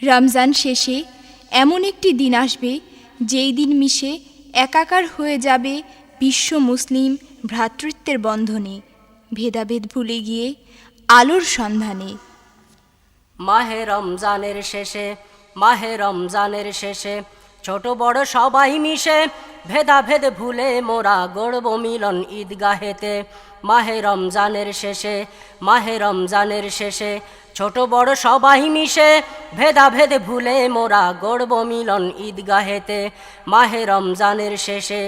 রমজান শেষে এমন একটি দিন আসবে যেই দিন মিশে একাকার হয়ে যাবে বিশ্ব মুসলিম ভ্রাতৃত্বের বন্ধনে, ভেদাভেদ ভুলে গিয়ে আলোর সন্ধানে। মাহে রমজানের শেষে ছোট বড় সবাই মিশে ভেদাভেদ ভুলে মোরা গড়ব মিলন ঈদগাহেতে। মাহে রমজানের শেষে ছোট বড় সবাই মিশে ভেদাভেদ ভুলে মোরা গড়ব মিলন ঈদগাহেতে। মাহে রমজানের শেষে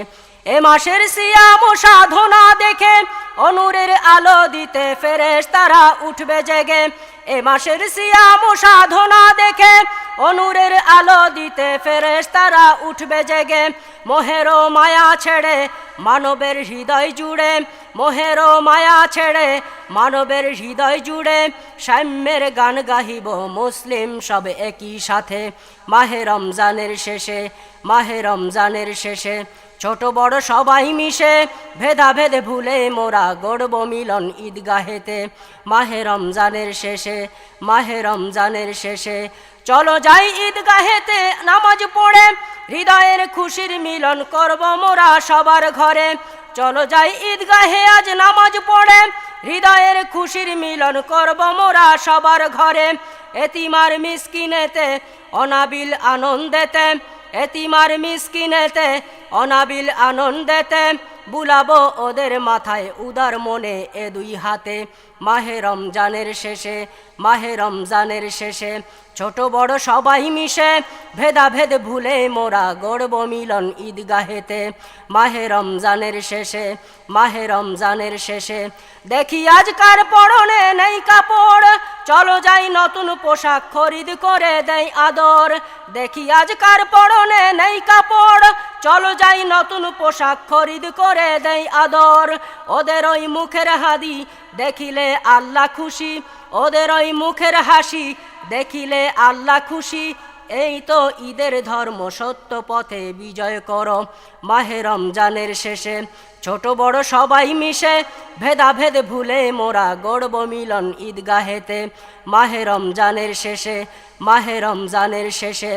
এ মাসের সিয়াম ও সাধনা দেখে অনুরের আলো দিতে ফেরেশতারা উঠবে জেগে। এ মাসের সিয়াম ও সাধনা দেখে অনুরের আলো দিতে ফেরেশতারা উঠবে জেগে। মোহের মায়া ছেড়ে মানবের হৃদয় জুড়ে, মোহের মায়া ছেড়ে মানবের হৃদয় জুড়ে সাম্যের গান গাহিব মুসলিম সব একই সাথে। মাহে রমজানের শেষে ছোট বড় সবাই মিশে ভেদাভেদ ভুলে মোরা গড়ব মিলন ঈদগাহেতে। মাহে রমজানের শেষে চলো যাই ঈদগাহেতে নামাজ পড়ে, হৃদয়ের খুশির মিলন করব মোরা সবার ঘরে। চলো যাই ঈদগাহে আজ নামাজ পড়ে, হৃদয়ের খুশির মিলন করব মোরা সবার ঘরে। এতিমার মিসকিনেতে অনাবিল আনন্দেতে, এতিমার মিসকিনেতে অনাবিল আনন্দেতে বুলাবো ওদের মাথায় উদার মনে এ দুই হাতে। মাহে রমজানের শেষে ছোট বড় সবাই মিশে ভেদাভেদ ভুলে মোরা গড়ব মিলন ঈদগাহেতে। মাহে রমজানের শেষে দেখি আজকার পরনে নেই কাপড়, চলো যাই নতুন পোশাক খরিদ করে দেই আদর। দেখি আজকার পরনে নেই কাপড়, চলো যাই নতুন পোশাক খরিদ করে দেই আদর। ওদের ওই মুখের হাদি দেখিলে আল্লাহ খুশি, ওদের ওই মুখের হাসি দেখিলে আল্লাহ খুশি। এই তো ঈদের ধর্ম, সত্য পথে বিজয় করো। মাহে রমজানের শেষে ছোট বড় সবাই মিশে ভেদাভেদ ভুলে মোরা গড়ব মিলন ঈদগাহেতে। মাহে রমজানের শেষে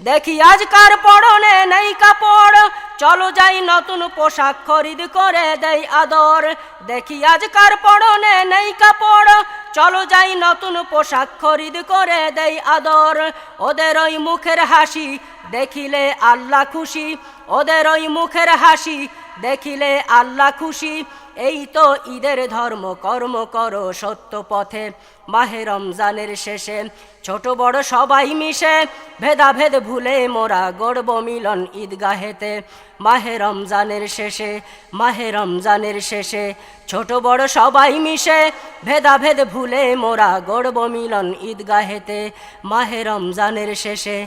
দেখি আজকার পরনে নেই কাপড়, চলো যাই নতুন পোশাক খরিদ করে দেই আদর। দেখি আজকার পরনে নেই কাপড়, চলো যাই নতুন পোশাক খরিদ করে দেই আদর। ওদের ওই মুখের হাসি দেখিলে আল্লাহ খুশি, ওদের ওই মুখের হাসি দেখিলে আল্লাহ খুশি। এই তো ঈদের ধর্ম, কর্ম করো সত্য পথে। মাহে রমজানের শেষে ছোট বড় সবাই মিশে ভেদাভেদ ভুলে মোরা গড়ব মিলন ঈদগাহেতে। মাহে রমজানের শেষে ছোট বড় সবাই মিশে ভেদাভেদ ভুলে মোরা গড়ব মিলন ঈদগাহেতে। মাহে রমজানের শেষে